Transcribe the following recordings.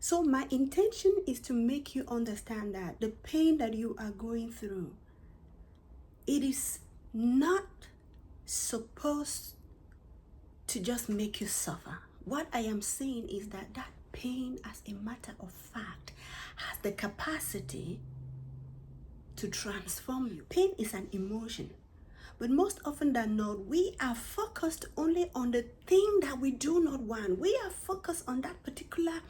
So my intention is to make you understand that the pain that you are going through, it is not supposed to just make you suffer. What I am saying is that that pain, as a matter of fact, has the capacity to transform you. Pain is an emotion, but most often than not, we are focused only on the thing that we do not want. We are focused on that particular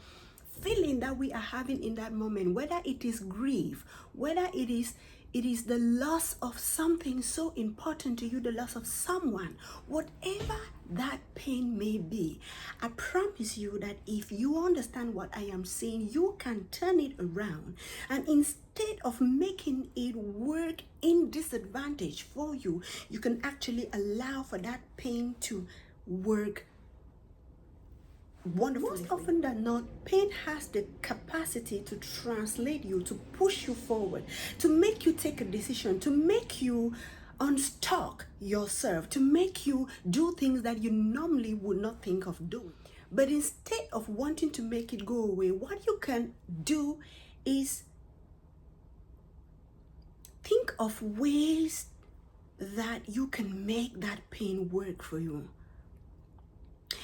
feeling that we are having in that moment, whether it is grief, whether it is the loss of something so important to you, the loss of someone, whatever that pain may be. I promise you that if you understand what I am saying, you can turn it around, and instead of making it work in disadvantage for you, you can actually allow for that pain to work wonderfully. Most often than not, pain has the capacity to translate you, to push you forward, to make you take a decision, to make you unstuck yourself, to make you do things that you normally would not think of doing. But instead of wanting to make it go away, what you can do is think of ways that you can make that pain work for you.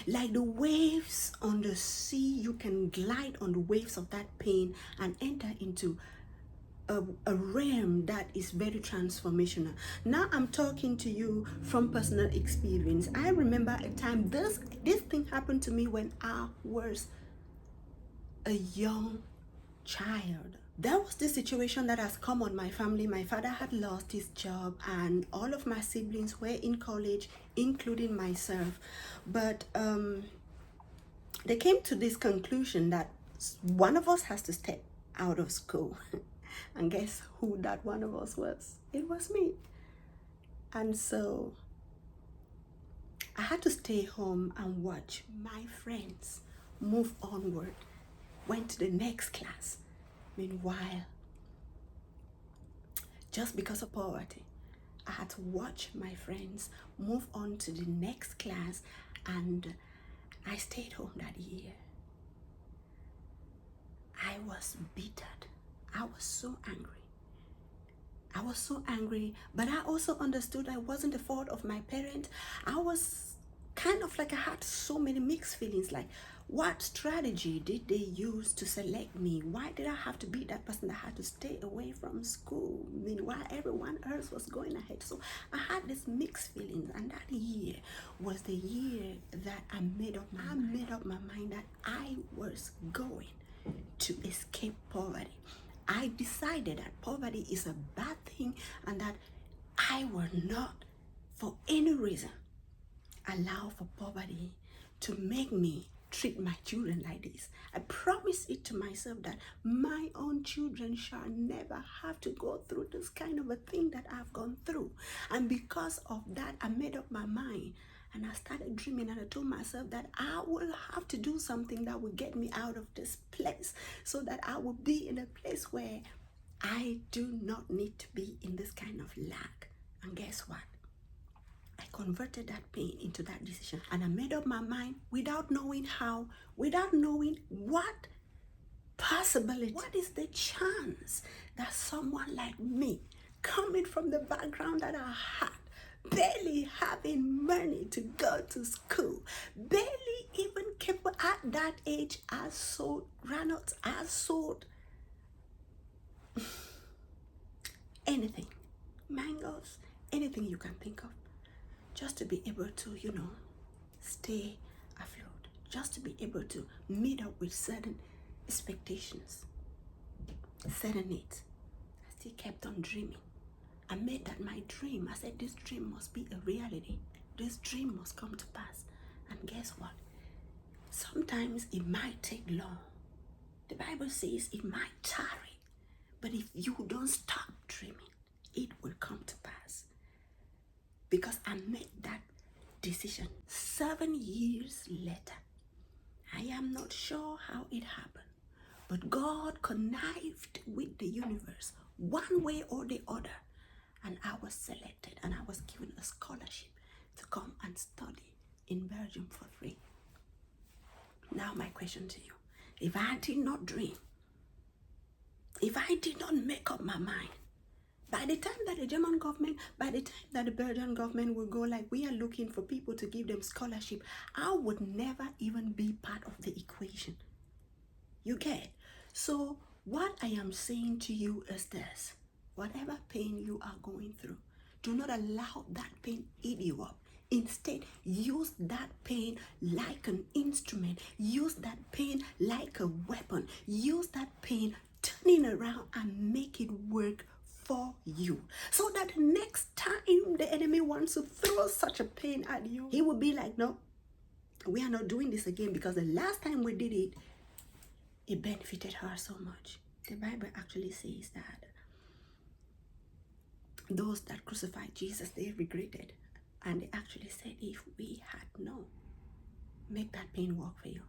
Like the waves on the sea, you can glide on the waves of that pain and enter into a realm that is very transformational. Now I'm talking to you from personal experience. I remember a time this thing happened to me when I was a young child. There was this situation that has come on my family. My father had lost his job and all of my siblings were in college, including myself. But they came to this conclusion that one of us has to step out of school. And guess who that one of us was? It was me. And so I had to stay home and watch my friends move onward, went to the next class. Meanwhile, just because of poverty, I had to watch my friends move on to the next class, and I stayed home that year. I was bitter. I was so angry. I was so angry, but I also understood that it wasn't the fault of my parent. I was kind of like, I had so many mixed feelings, like, what strategy did they use to select me? Why did I have to be that person that had to stay away from school? Meanwhile, everyone else was going ahead. So I had this mixed feelings, and that year was the year that I made up my mind that I was going to escape poverty. I decided that poverty is a bad thing and that I will not, for any reason, allow for poverty to make me treat my children like this. I promise it to myself that my own children shall never have to go through this kind of a thing that I've gone through. And because of that, I made up my mind. And I started dreaming, and I told myself that I will have to do something that will get me out of this place, so that I will be in a place where I do not need to be in this kind of lack. And guess what? I converted that pain into that decision, and I made up my mind without knowing how, without knowing what possibility, what is the chance that someone like me, coming from the background that I had, barely having money to go to school, barely even capable at that age, I sold granules, I sold anything, mangoes, anything you can think of, just to be able to, stay afloat, just to be able to meet up with certain expectations, certain needs. I still kept on dreaming. I made that my dream. I said, this dream must be a reality. This dream must come to pass. And guess what? Sometimes it might take long. The Bible says it might tarry. But if you don't stop dreaming, it will come to pass. Because I made that decision 7 years later. I am not sure how it happened, but God connived with the universe one way or the other. And I was selected, and I was given a scholarship to come and study in Belgium for free. Now my question to you, if I did not dream, if I did not make up my mind, by the time that the German government, by the time that the Belgian government will go like, we are looking for people to give them scholarship, I would never even be part of the equation. You get? So what I am saying to you is this: whatever pain you are going through, do not allow that pain eat you up. Instead, use that pain like an instrument. Use that pain like a weapon. Use that pain, turn it around and make it work for you, so that next time the enemy wants to throw such a pain at you, he will be like, no, we are not doing this again, because the last time we did it, it benefited her so much. The Bible actually says that those that crucified Jesus, they regretted, and they actually said, if we had known, make that pain work for you.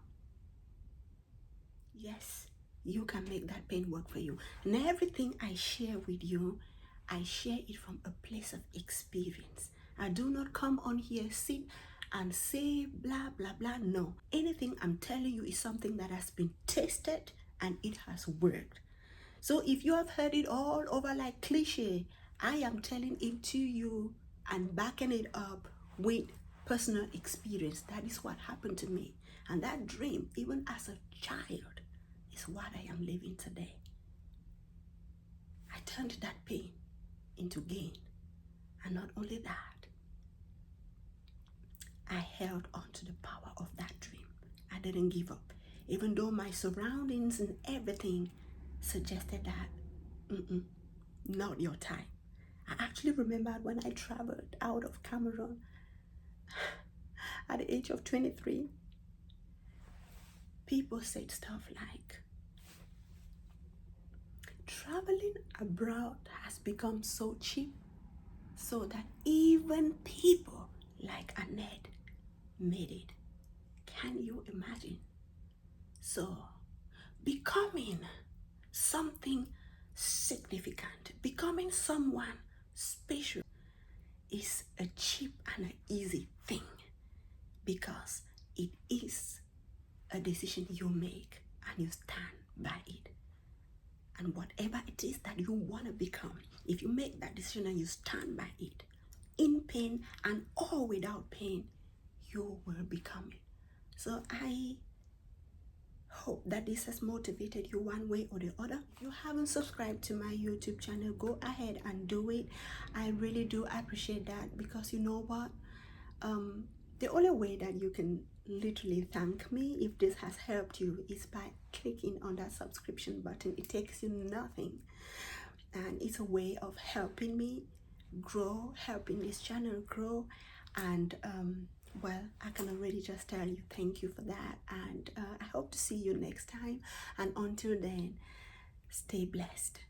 Yes, you can make that pain work for you. And everything I share with you, I share it from a place of experience. I do not come on here, sit and say blah, blah, blah. No. Anything I'm telling you is something that has been tested and it has worked. So if you have heard it all over like cliche, I am telling it to you and backing it up with personal experience. That is what happened to me. And that dream, even as a child, is what I am living today. I turned that pain into gain. And not only that, I held on to the power of that dream. I didn't give up. Even though my surroundings and everything suggested that, not your time. I actually remembered when I traveled out of Cameroon at the age of 23, people said stuff like, traveling abroad has become so cheap, so that even people like Annette made it. Can you imagine? So, becoming something significant, becoming someone special is a cheap and an easy thing, because it is a decision you make and you stand by it. And whatever it is that you want to become, if you make that decision and you stand by it, in pain and or without pain, you will become it. So I hope that this has motivated you one way or the other. If you haven't subscribed to my YouTube channel, go ahead and do it. I really do appreciate that, because you know what? The only way that you can literally thank me if this has helped you is by clicking on that subscription button. It takes you nothing, and it's a way of helping me grow, helping this channel grow. And well, I can already just tell you thank you for that, and I hope to see you next time. And until then, stay blessed.